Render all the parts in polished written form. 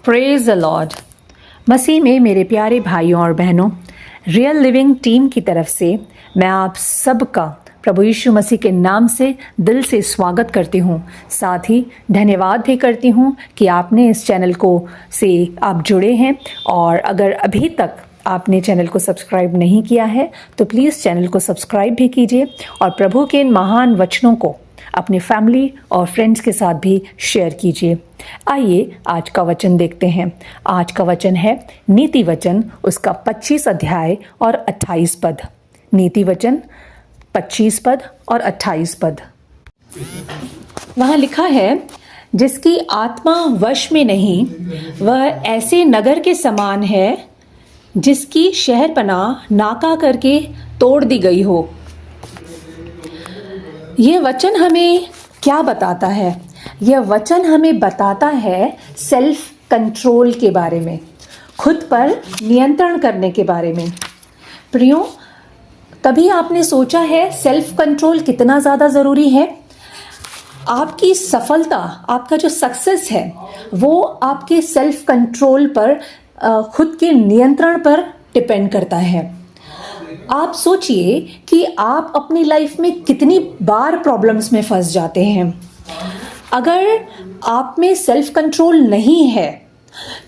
Praise the Lord. मसीह में मेरे प्यारे भाइयों और बहनों, रियल लिविंग टीम की तरफ से मैं आप सबका प्रभु यीशु मसीह के नाम से दिल से स्वागत करती हूँ। साथ ही धन्यवाद भी करती हूँ कि आपने इस चैनल को से आप जुड़े हैं, और अगर अभी तक आपने चैनल को सब्सक्राइब नहीं किया है तो प्लीज़ चैनल को सब्सक्राइब भी कीजिए और प्रभु के इन महान वचनों को अपनी फैमिली और फ्रेंड्स के साथ भी शेयर कीजिए। आइए आज का वचन देखते हैं। आज का वचन है नीति वचन, उसका 25 अध्याय और 28 पद। नीति वचन 25 पद और 28 पद। वहाँ लिखा है, जिसकी आत्मा वश में नहीं वह ऐसे नगर के समान है जिसकी शहरपनाह नाका करके तोड़ दी गई हो। यह वचन हमें क्या बताता है? यह वचन हमें बताता है सेल्फ कंट्रोल के बारे में, खुद पर नियंत्रण करने के बारे में। प्रियो, कभी आपने सोचा है सेल्फ कंट्रोल कितना ज़्यादा ज़रूरी है? आपकी सफलता, आपका जो सक्सेस है वो आपके सेल्फ कंट्रोल पर, खुद के नियंत्रण पर डिपेंड करता है। आप सोचिए कि आप अपनी लाइफ में कितनी बार प्रॉब्लम्स में फंस जाते हैं। अगर आप में सेल्फ कंट्रोल नहीं है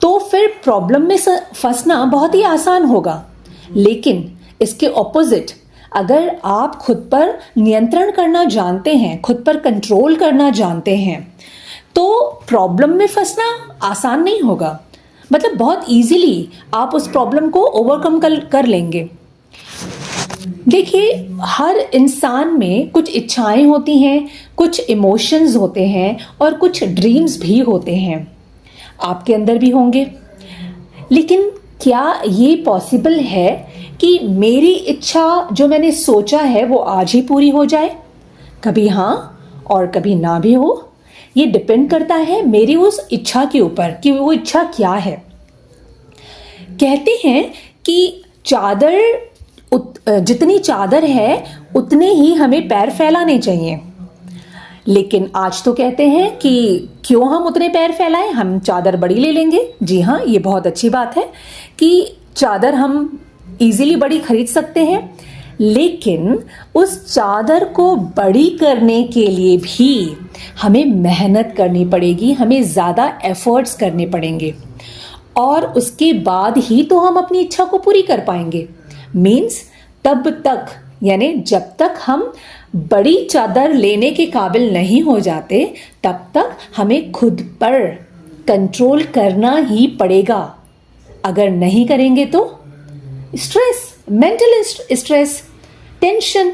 तो फिर प्रॉब्लम में फंसना बहुत ही आसान होगा, लेकिन इसके ऑपोजिट, अगर आप खुद पर नियंत्रण करना जानते हैं, खुद पर कंट्रोल करना जानते हैं, तो प्रॉब्लम में फंसना आसान नहीं होगा। मतलब बहुत इजीली आप उस प्रॉब्लम को ओवरकम कर लेंगे। देखिए, हर इंसान में कुछ इच्छाएं होती हैं, कुछ इमोशंस होते हैं और कुछ ड्रीम्स भी होते हैं। आपके अंदर भी होंगे। लेकिन क्या ये पॉसिबल है कि मेरी इच्छा जो मैंने सोचा है वो आज ही पूरी हो जाए? कभी हाँ और कभी ना भी हो। ये डिपेंड करता है मेरी उस इच्छा के ऊपर कि वो इच्छा क्या है। कहते हैं कि जितनी चादर है उतने ही हमें पैर फैलाने चाहिए, लेकिन आज तो कहते हैं कि क्यों हम उतने पैर फैलाएं, हम चादर बड़ी ले लेंगे। जी हाँ, ये बहुत अच्छी बात है कि चादर हम इजीली बड़ी खरीद सकते हैं, लेकिन उस चादर को बड़ी करने के लिए भी हमें मेहनत करनी पड़ेगी, हमें ज़्यादा एफर्ट्स करने पड़ेंगे, और उसके बाद ही तो हम अपनी इच्छा को पूरी कर पाएंगे। मीन्स तब तक, यानी जब तक हम बड़ी चादर लेने के काबिल नहीं हो जाते, तब तक हमें खुद पर कंट्रोल करना ही पड़ेगा। अगर नहीं करेंगे तो स्ट्रेस, मेंटल स्ट्रेस, टेंशन,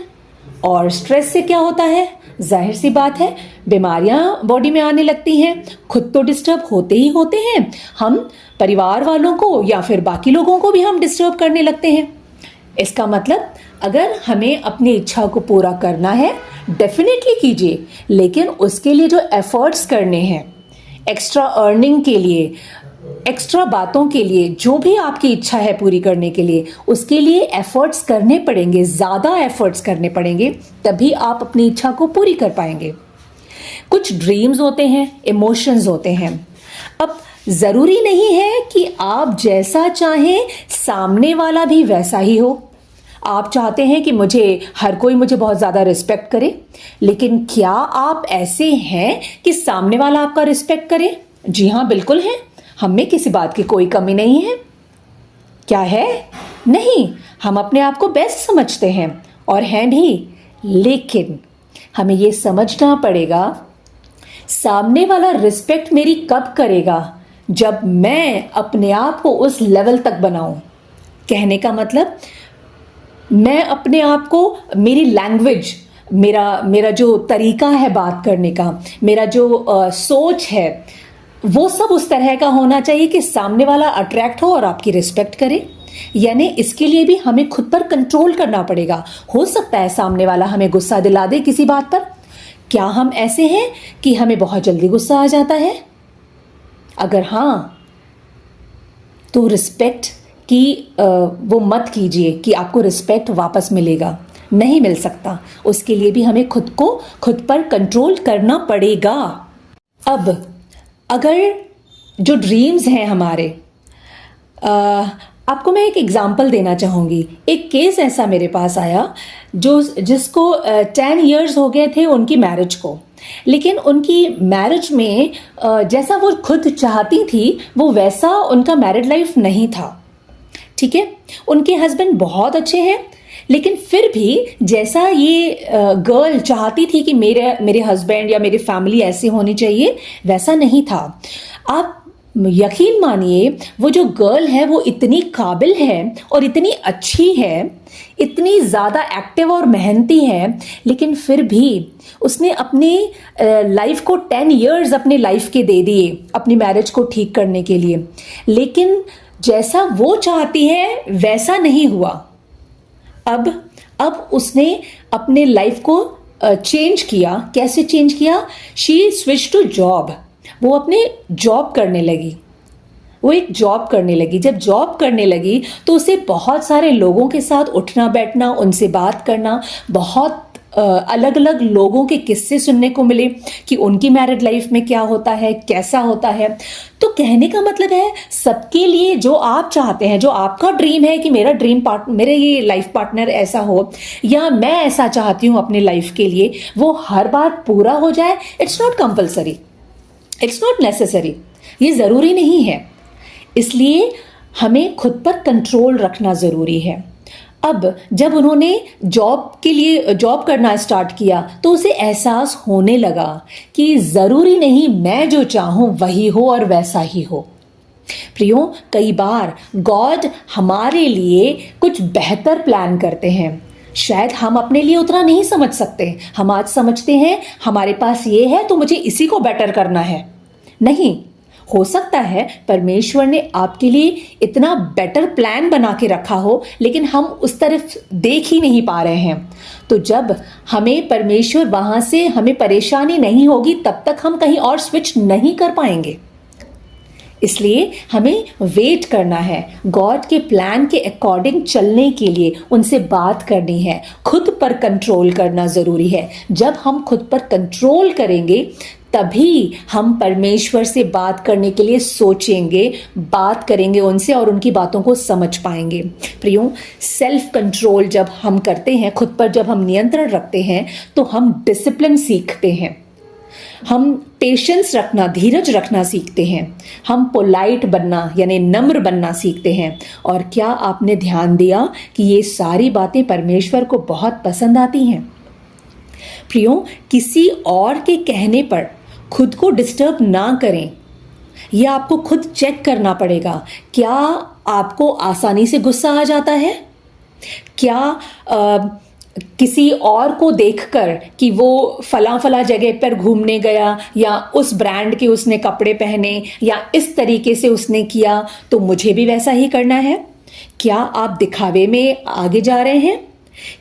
और स्ट्रेस से क्या होता है? जाहिर सी बात है, बीमारियां बॉडी में आने लगती हैं। खुद तो डिस्टर्ब होते ही होते हैं, हम परिवार वालों को या फिर बाकी लोगों को भी हम डिस्टर्ब करने लगते हैं। इसका मतलब, अगर हमें अपनी इच्छा को पूरा करना है, डेफिनेटली कीजिए, लेकिन उसके लिए जो एफर्ट्स करने हैं, एक्स्ट्रा अर्निंग के लिए, एक्स्ट्रा बातों के लिए, जो भी आपकी इच्छा है पूरी करने के लिए, उसके लिए एफर्ट्स करने पड़ेंगे, ज़्यादा एफर्ट्स करने पड़ेंगे, तभी आप अपनी इच्छा को पूरी कर पाएंगे। कुछ ड्रीम्स होते हैं, इमोशंस होते हैं। अब ज़रूरी नहीं है कि आप जैसा चाहें सामने वाला भी वैसा ही हो। आप चाहते हैं कि हर कोई मुझे बहुत ज़्यादा रिस्पेक्ट करे, लेकिन क्या आप ऐसे हैं कि सामने वाला आपका रिस्पेक्ट करे? जी हाँ, बिल्कुल है। हम में किसी बात की कोई कमी नहीं है। क्या है? नहीं, हम अपने आप को बेस्ट समझते हैं और हैं भी, लेकिन हमें ये समझना पड़ेगा सामने वाला रिस्पेक्ट मेरी कब करेगा? जब मैं अपने आप को उस लेवल तक बनाऊं। कहने का मतलब, मैं अपने आप को, मेरी लैंग्वेज, मेरा जो तरीका है बात करने का, मेरा जो सोच है, वो सब उस तरह का होना चाहिए कि सामने वाला अट्रैक्ट हो और आपकी रिस्पेक्ट करे। यानी इसके लिए भी हमें खुद पर कंट्रोल करना पड़ेगा। हो सकता है सामने वाला हमें गुस्सा दिला दे किसी बात पर। क्या हम ऐसे हैं कि हमें बहुत जल्दी गुस्सा आ जाता है? अगर हाँ, तो रिस्पेक्ट की वो मत कीजिए कि आपको रिस्पेक्ट वापस मिलेगा। नहीं मिल सकता। उसके लिए भी हमें खुद पर कंट्रोल करना पड़ेगा। अब अगर जो ड्रीम्स हैं हमारे, आपको मैं एक एग्जांपल देना चाहूँगी। एक केस ऐसा मेरे पास आया जिसको 10 इयर्स हो गए थे उनकी मैरिज को, लेकिन उनकी मैरिज में जैसा वो खुद चाहती थी वो वैसा उनका मैरिड लाइफ नहीं था। ठीक है, उनके हस्बैंड बहुत अच्छे हैं, लेकिन फिर भी जैसा ये गर्ल चाहती थी कि मेरे हस्बैंड या मेरी फैमिली ऐसी होनी चाहिए, वैसा नहीं था। आप यकीन मानिए, वो जो गर्ल है वो इतनी काबिल है और इतनी अच्छी है, इतनी ज़्यादा एक्टिव और मेहनती है, लेकिन फिर भी उसने अपनी लाइफ को 10 इयर्स अपने लाइफ के दे दिए अपनी मैरिज को ठीक करने के लिए, लेकिन जैसा वो चाहती है वैसा नहीं हुआ। अब उसने अपने लाइफ को चेंज किया। कैसे चेंज किया? She switch to job. वो अपने जॉब करने लगी, वो एक जॉब करने लगी। जब जॉब करने लगी तो उसे बहुत सारे लोगों के साथ उठना बैठना, उनसे बात करना, बहुत अलग अलग लोगों के किस्से सुनने को मिले कि उनकी मैरिड लाइफ में क्या होता है, कैसा होता है। तो कहने का मतलब है, सबके लिए जो आप चाहते हैं, जो आपका ड्रीम है कि मेरा मेरे ये लाइफ पार्टनर ऐसा हो या मैं ऐसा चाहती हूँ अपने लाइफ के लिए, वो हर बार पूरा हो जाए, it's not compulsory, it's not necessary, ये ज़रूरी नहीं है। इसलिए हमें खुद पर कंट्रोल रखना ज़रूरी है। अब जब उन्होंने जॉब करना स्टार्ट किया तो उसे एहसास होने लगा कि ज़रूरी नहीं मैं जो चाहूँ वही हो और वैसा ही हो। प्रियो, कई बार गॉड हमारे लिए कुछ बेहतर प्लान करते हैं। शायद हम अपने लिए उतना नहीं समझ सकते। हम आज समझते हैं हमारे पास ये है तो मुझे इसी को बेटर करना है। नहीं, हो सकता है परमेश्वर ने आपके लिए इतना बेटर प्लान बना के रखा हो, लेकिन हम उस तरफ देख ही नहीं पा रहे हैं। तो जब हमें परमेश्वर वहां से हमें परेशानी नहीं होगी, तब तक हम कहीं और स्विच नहीं कर पाएंगे। इसलिए हमें वेट करना है, गॉड के प्लान के अकॉर्डिंग चलने के लिए उनसे बात करनी है, खुद पर कंट्रोल करना ज़रूरी है। जब हम खुद पर कंट्रोल करेंगे तभी हम परमेश्वर से बात करने के लिए सोचेंगे, बात करेंगे उनसे और उनकी बातों को समझ पाएंगे। प्रियो, सेल्फ कंट्रोल जब हम करते हैं, खुद पर जब हम नियंत्रण रखते हैं, तो हम डिसिप्लिन सीखते हैं, हम पेशेंस रखना, धीरज रखना सीखते हैं, हम पोलाइट बनना यानी नम्र बनना सीखते हैं। और क्या आपने ध्यान दिया कि ये सारी बातें परमेश्वर को बहुत पसंद आती हैं? प्रियो, किसी और के कहने पर खुद को डिस्टर्ब ना करें। यह आपको खुद चेक करना पड़ेगा। क्या आपको आसानी से गुस्सा आ जाता है? क्या किसी और को देखकर कि वो फला जगह पर घूमने गया या उस ब्रांड के उसने कपड़े पहने या इस तरीके से उसने किया तो मुझे भी वैसा ही करना है? क्या आप दिखावे में आगे जा रहे हैं?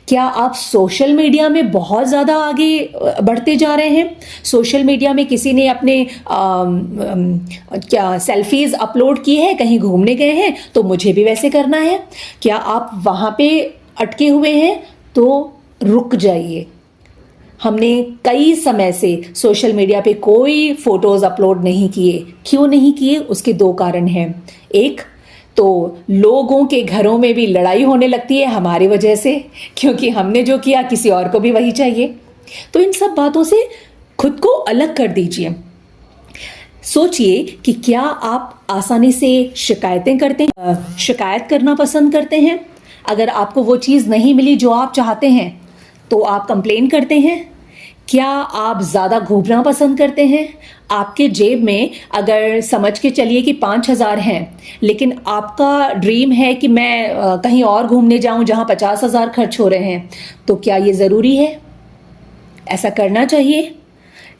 क्या आप सोशल मीडिया में बहुत ज़्यादा आगे बढ़ते जा रहे हैं? सोशल मीडिया में किसी ने अपने क्या सेल्फीज अपलोड की है, कहीं घूमने गए हैं तो मुझे भी वैसे करना है? क्या आप वहाँ पे अटके हुए हैं? तो रुक जाइए। हमने कई समय से सोशल मीडिया पे कोई फोटोज अपलोड नहीं किए। क्यों नहीं किए? उसके दो कारण हैं। एक तो लोगों के घरों में भी लड़ाई होने लगती है हमारी वजह से, क्योंकि हमने जो किया किसी और को भी वही चाहिए। तो इन सब बातों से खुद को अलग कर दीजिए। सोचिए कि क्या आप आसानी से शिकायतें करते हैं, शिकायत करना पसंद करते हैं? अगर आपको वो चीज़ नहीं मिली जो आप चाहते हैं तो आप कंप्लेन करते हैं? क्या आप ज़्यादा घूमना पसंद करते हैं? आपके जेब में अगर समझ के चलिए कि 5,000 हैं, लेकिन आपका ड्रीम है कि मैं कहीं और घूमने जाऊं जहां 50,000 खर्च हो रहे हैं, तो क्या ये ज़रूरी है? ऐसा करना चाहिए?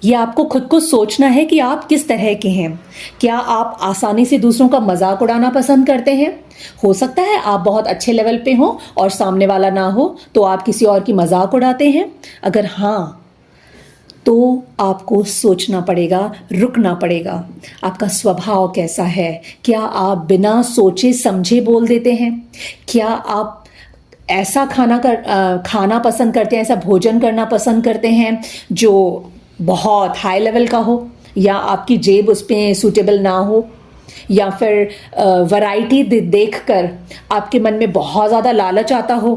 ये आपको खुद को सोचना है कि आप किस तरह के हैं। क्या आप आसानी से दूसरों का मजाक उड़ाना पसंद करते हैं? हो सकता है आप बहुत अच्छे लेवल पे हो और सामने वाला ना हो, तो आप किसी और की मजाक उड़ाते हैं। अगर हाँ, तो आपको सोचना पड़ेगा, रुकना पड़ेगा। आपका स्वभाव कैसा है? क्या आप बिना सोचे समझे बोल देते हैं? क्या आप ऐसा खाना पसंद करते हैं, ऐसा भोजन करना पसंद करते हैं जो बहुत हाई लेवल का हो या आपकी जेब उस पर सूटेबल ना हो? या फिर वैरायटी देखकर आपके मन में बहुत ज़्यादा लालच आता हो?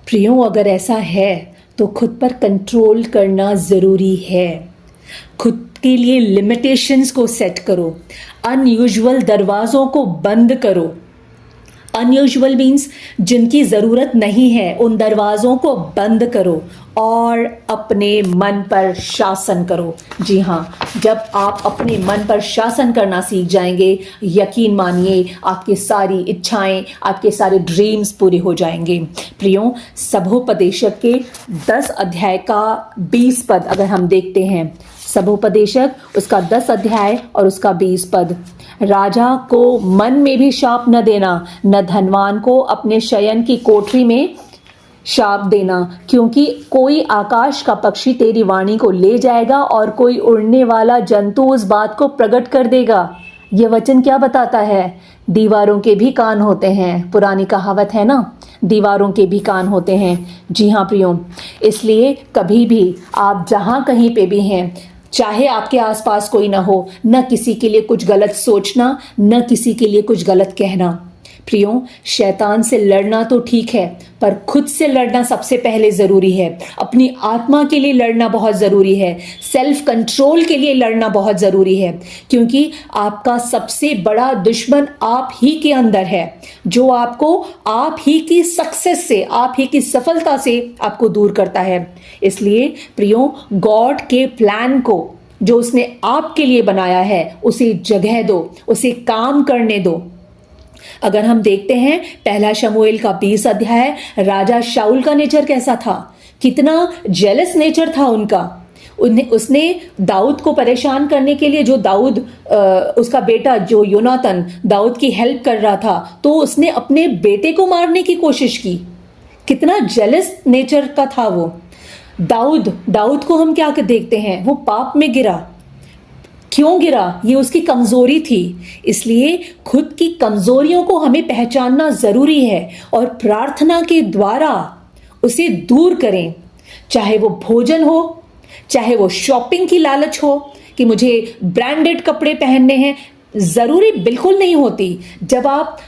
प्रियो, अगर ऐसा है तो खुद पर कंट्रोल करना ज़रूरी है। खुद के लिए लिमिटेशंस को सेट करो, अनयूजुअल दरवाज़ों को बंद करो। अनयूजुअल मीन्स जिनकी ज़रूरत नहीं है, उन दरवाज़ों को बंद करो और अपने मन पर शासन करो। जी हाँ, जब आप अपने मन पर शासन करना सीख जाएंगे, यकीन मानिए आपकी सारी इच्छाएं, आपके सारे ड्रीम्स पूरे हो जाएंगे। प्रियो, सबोपदेशक के 10 अध्याय का 20 पद अगर हम देखते हैं, सबोपदेशक उसका 10 अध्याय और उसका 20 पद, राजा को मन में भी शाप न देना, न धनवान को अपने शयन की कोठरी में शाप देना, क्योंकि कोई आकाश का पक्षी तेरी वाणी को ले जाएगा और कोई उड़ने वाला जंतु उस बात को प्रकट कर देगा। यह वचन क्या बताता है? दीवारों के भी कान होते हैं। पुरानी कहावत है ना, दीवारों के भी कान होते हैं। जी हाँ प्रियो, इसलिए कभी भी आप जहाँ कहीं पे भी हैं, चाहे आपके आसपास कोई ना हो, न किसी के लिए कुछ गलत सोचना, न किसी के लिए कुछ गलत कहना। प्रियो, शैतान से लड़ना तो ठीक है, पर खुद से लड़ना सबसे पहले ज़रूरी है। अपनी आत्मा के लिए लड़ना बहुत ज़रूरी है। सेल्फ कंट्रोल के लिए लड़ना बहुत ज़रूरी है, क्योंकि आपका सबसे बड़ा दुश्मन आप ही के अंदर है, जो आपको आप ही की सक्सेस से, आप ही की सफलता से आपको दूर करता है। इसलिए प्रियो, गॉड के प्लान को जो उसने आपके लिए बनाया है, उसे जगह दो, उसे काम करने दो। अगर हम देखते हैं पहला शमूएल का 20 अध्याय, राजा शाऊल का नेचर कैसा था? कितना जेलस नेचर था उनका। उसने दाऊद को परेशान करने के लिए, जो दाऊद उसका बेटा जो योनातन दाऊद की हेल्प कर रहा था, तो उसने अपने बेटे को मारने की कोशिश की। कितना जेलस नेचर का था वो। दाऊद को हम क्या देखते हैं? वो पाप में गिरा। क्यों गिरा? ये उसकी कमजोरी थी। इसलिए खुद की कमजोरियों को हमें पहचानना जरूरी है और प्रार्थना के द्वारा उसे दूर करें। चाहे वो भोजन हो, चाहे वो शॉपिंग की लालच हो कि मुझे ब्रांडेड कपड़े पहनने हैं। ज़रूरी बिल्कुल नहीं होती। जब आप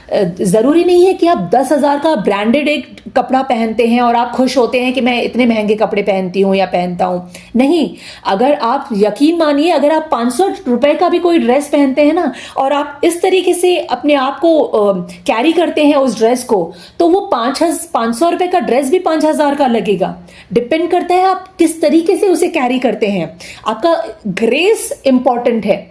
ज़रूरी नहीं है कि आप 10,000 का ब्रांडेड एक कपड़ा पहनते हैं और आप खुश होते हैं कि मैं इतने महंगे कपड़े पहनती हूँ या पहनता हूँ। नहीं, अगर आप यकीन मानिए, अगर आप 500 रुपए का भी कोई ड्रेस पहनते हैं ना, और आप इस तरीके से अपने आप को कैरी करते हैं उस ड्रेस को, तो वो 500 रुपए का ड्रेस भी 5,000 का लगेगा। डिपेंड करता है आप किस तरीके से उसे कैरी करते हैं। आपका ग्रेस इंपॉर्टेंट है।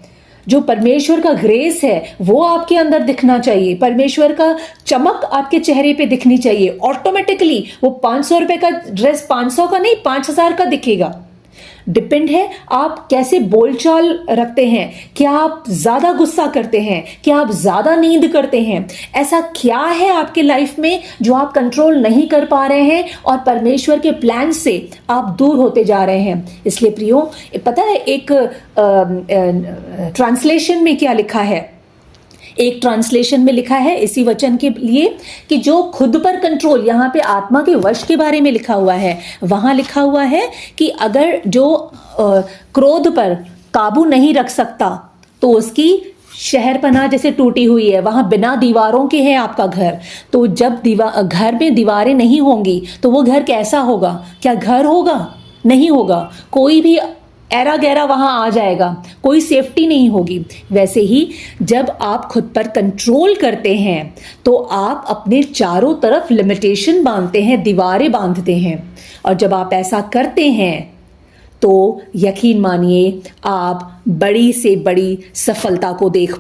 जो परमेश्वर का ग्रेस है वो आपके अंदर दिखना चाहिए। परमेश्वर का चमक आपके चेहरे पे दिखनी चाहिए। ऑटोमेटिकली वो 500 रुपए का ड्रेस 500 का नहीं 5,000 का दिखेगा। डिपेंड है आप कैसे बोलचाल रखते हैं। क्या आप ज्यादा गुस्सा करते हैं? क्या आप ज्यादा नींद करते हैं? ऐसा क्या है आपके लाइफ में जो आप कंट्रोल नहीं कर पा रहे हैं और परमेश्वर के प्लान से आप दूर होते जा रहे हैं? इसलिए प्रियो, पता है एक ट्रांसलेशन में क्या लिखा है? एक ट्रांसलेशन में लिखा है इसी वचन के लिए कि जो खुद पर कंट्रोल, यहाँ पे आत्मा के वश के बारे में लिखा हुआ है। वहां लिखा हुआ है कि अगर जो क्रोध पर काबू नहीं रख सकता तो उसकी शहरपनाह जैसे टूटी हुई है। वहां बिना दीवारों के है आपका घर। तो जब घर में दीवारें नहीं होंगी तो वो घर कैसा होगा? क्या घर होगा? नहीं होगा। कोई भी एरा गैरा वहां आ जाएगा, कोई सेफ्टी नहीं होगी। वैसे ही जब आप खुद पर कंट्रोल करते हैं तो आप अपने चारों तरफ लिमिटेशन बांधते हैं, दीवारें बांधते हैं। और जब आप ऐसा करते हैं तो यकीन मानिए आप बड़ी से बड़ी सफलता को देख